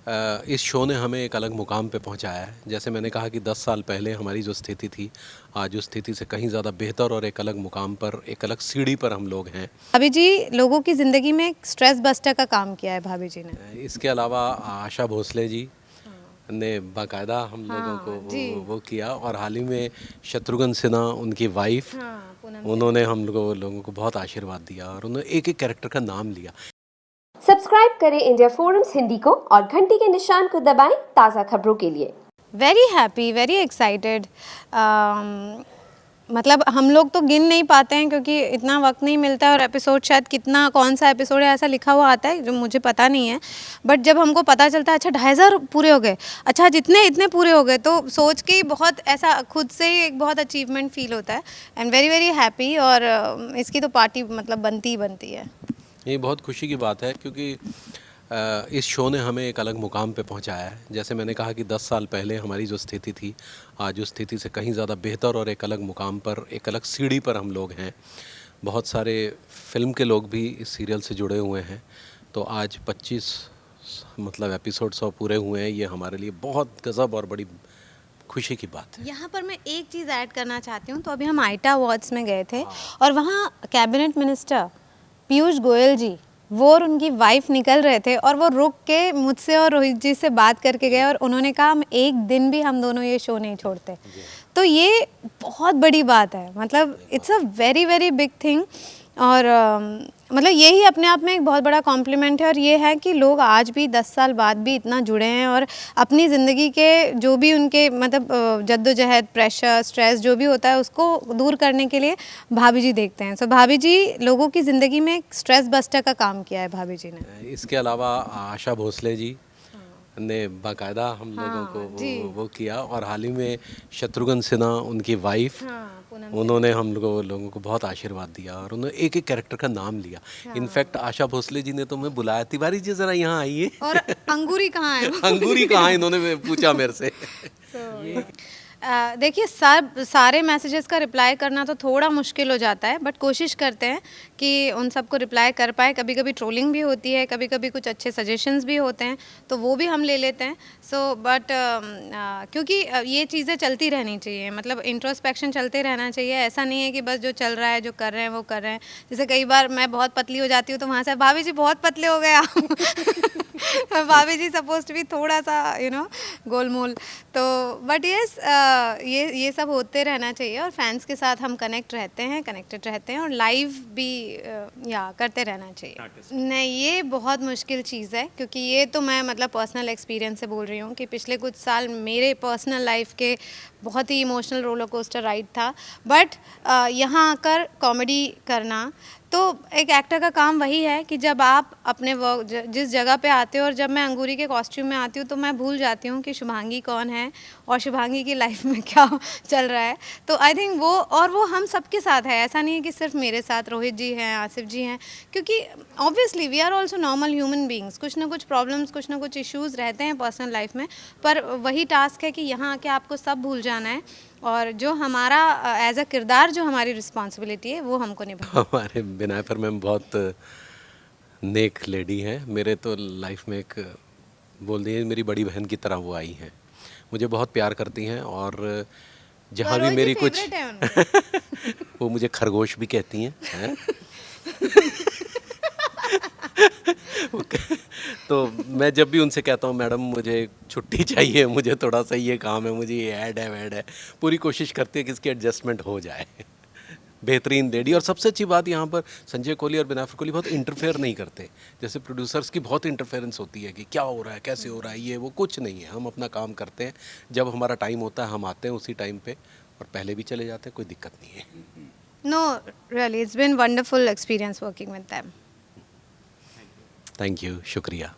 इस शो ने हमें एक अलग मुकाम पे पहुंचाया है। जैसे मैंने कहा कि 10 साल पहले हमारी जो स्थिति थी, आज उस स्थिति से कहीं ज़्यादा बेहतर और एक अलग मुकाम पर, एक अलग सीढ़ी पर हम लोग हैं। भाभी जी लोगों की ज़िंदगी में एक स्ट्रेस बस्टर का काम किया है भाभी जी ने। इसके अलावा आशा भोसले जी ने बाकायदा हम लोगों को हाँ जी। वो किया, और हाल ही में शत्रुघ्न सिन्हा उनकी वाइफ, पूनम उन्होंने हम लोगों को बहुत आशीर्वाद दिया और उन्होंने एक एक कैरेक्टर का नाम लिया। सब्सक्राइब करें इंडिया फोरम्स हिंदी को और घंटी के निशान को दबाएं ताज़ा खबरों के लिए। Very happy, very excited. मतलब हम लोग तो गिन नहीं पाते हैं क्योंकि इतना वक्त नहीं मिलता है, और एपिसोड शायद कितना, कौन सा एपिसोड है ऐसा लिखा हुआ आता है जो मुझे पता नहीं है। बट जब हमको पता चलता है अच्छा 2,500 पूरे हो गए, अच्छा जितने इतने पूरे हो गए, तो सोच के ही बहुत ऐसा खुद से ही एक बहुत अचीवमेंट फील होता है। And very very happy. और इसकी तो पार्टी मतलब बनती ही बनती है। ये बहुत खुशी की बात है क्योंकि इस शो ने हमें एक अलग मुकाम पे पहुंचाया है। जैसे मैंने कहा कि 10 साल पहले हमारी जो स्थिति थी, आज उस स्थिति से कहीं ज़्यादा बेहतर और एक अलग मुकाम पर, एक अलग सीढ़ी पर हम लोग हैं। बहुत सारे फिल्म के लोग भी इस सीरियल से जुड़े हुए हैं। तो आज 25 मतलब एपिसोड 100 पूरे हुए हैं। ये हमारे लिए बहुत गज़ब और बड़ी खुशी की बात है। यहाँ पर मैं एक चीज़ ऐड करना चाहती हूँ। तो अभी हम आईटा अवार्ड्स में गए थे और वहाँ कैबिनेट मिनिस्टर पीयूष गोयल जी, वो और उनकी वाइफ निकल रहे थे, और वो रुक के मुझसे और रोहित जी से बात करके गए, और उन्होंने कहा हम एक दिन भी हम दोनों ये शो नहीं छोड़ते। तो ये बहुत बड़ी बात है, मतलब it's a very very big thing. और मतलब यही अपने आप में एक बहुत बड़ा कॉम्प्लीमेंट है। और ये है कि लोग आज भी 10 साल बाद भी इतना जुड़े हैं, और अपनी ज़िंदगी के जो भी उनके मतलब जद्दोजहद, प्रेशर, स्ट्रेस जो भी होता है उसको दूर करने के लिए भाभी जी देखते हैं। सो भाभी जी लोगों की ज़िंदगी में एक स्ट्रेस बस्टर का काम किया है भाभी जी ने। इसके अलावा आशा भोसले जी ने बाकायदा हम लोगों को वो किया, और हाल ही में शत्रुघ्न सिन्हा उनकी वाइफ, उन्होंने हम लोगों को बहुत आशीर्वाद दिया और उन्होंने एक एक कैरेक्टर का नाम लिया। इनफैक्ट आशा भोसले जी ने तो हमें बुलाया, तिवारी जी ज़रा यहाँ आइए। और अंगूरी कहाँ है? अंगूरी कहाँ है, इन्होंने पूछा मेरे से। देखिए सारे मैसेजेस का रिप्लाई करना तो थोड़ा मुश्किल हो जाता है, बट कोशिश करते हैं कि उन सबको रिप्लाई कर पाए। कभी कभी ट्रोलिंग भी होती है, कभी कभी कुछ अच्छे सजेशंस भी होते हैं, तो वो भी हम ले लेते हैं। सो बट क्योंकि ये चीज़ें चलती रहनी चाहिए, मतलब इंट्रोस्पेक्शन चलते रहना चाहिए। ऐसा नहीं है कि बस जो चल रहा है, जो कर रहे हैं वो कर रहे हैं। जैसे कई बार मैं बहुत पतली हो जाती हूँ तो वहाँ से भाभी जी बहुत पतले हो गए आप। भाभी जी सपोज टू बी थोड़ा सा गोलमोल। तो बट यस, ये सब होते रहना चाहिए, और फैंस के साथ हम कनेक्टेड रहते हैं, और लाइव भी या करते रहना चाहिए। नहीं, ये बहुत मुश्किल चीज़ है, क्योंकि ये तो मैं मतलब पर्सनल एक्सपीरियंस से बोल रही हूँ कि पिछले कुछ साल मेरे पर्सनल लाइफ के बहुत ही इमोशनल रोलर कोस्टर राइड था। बट यहाँ आकर कॉमेडी करना, तो एक एक्टर का काम वही है कि जब आप अपने वर्क जिस जगह पे आते हो, और जब मैं अंगूरी के कॉस्ट्यूम में आती हूँ तो मैं भूल जाती हूँ कि शुभांगी कौन है और शुभांगी की लाइफ में क्या चल रहा है। तो आई थिंक वो हम सबके साथ है। ऐसा नहीं है कि सिर्फ मेरे साथ रोहित जी हैं, आसिफ जी हैं, क्योंकि obviously we are also normal human beings. कुछ ना कुछ प्रॉब्लम्स, कुछ ना कुछ इश्यूज़ रहते हैं पर्सनल लाइफ में, पर वही टास्क है कि यहाँ आके आपको सब भूल जाना है, और जो हमारा एज अ किरदार, जो हमारी रिस्पॉन्सिबिलिटी है, वो हमको निभाना। हमारे बिनायपर मैम बहुत नेक लेडी हैं। मेरे तो लाइफ में एक बोल दिए मेरी बड़ी बहन की तरह वो आई हैं। मुझे बहुत प्यार करती हैं, और जहाँ भी मेरी कुछ वो मुझे खरगोश भी कहती हैं। तो मैं जब भी उनसे कहता हूँ मैडम मुझे छुट्टी चाहिए, मुझे थोड़ा सा ये काम है, मुझे ये ऐड है वैड है, पूरी कोशिश करती है कि इसकी एडजस्टमेंट हो जाए। बेहतरीन लेडी। और सबसे अच्छी बात यहाँ पर संजय कोहली और बिनायफर कोहली बहुत इंटरफेयर नहीं करते। जैसे प्रोड्यूसर्स की बहुत इंटरफेरेंस होती है कि क्या हो रहा है, कैसे हो रहा है, ये वो कुछ नहीं है। हम अपना काम करते हैं, जब हमारा टाइम होता है हम आते हैं उसी टाइम पे, और पहले भी चले जाते हैं, कोई दिक्कत नहीं है। No, really, it's been wonderful experience working with them. Thank you, शुक्रिया।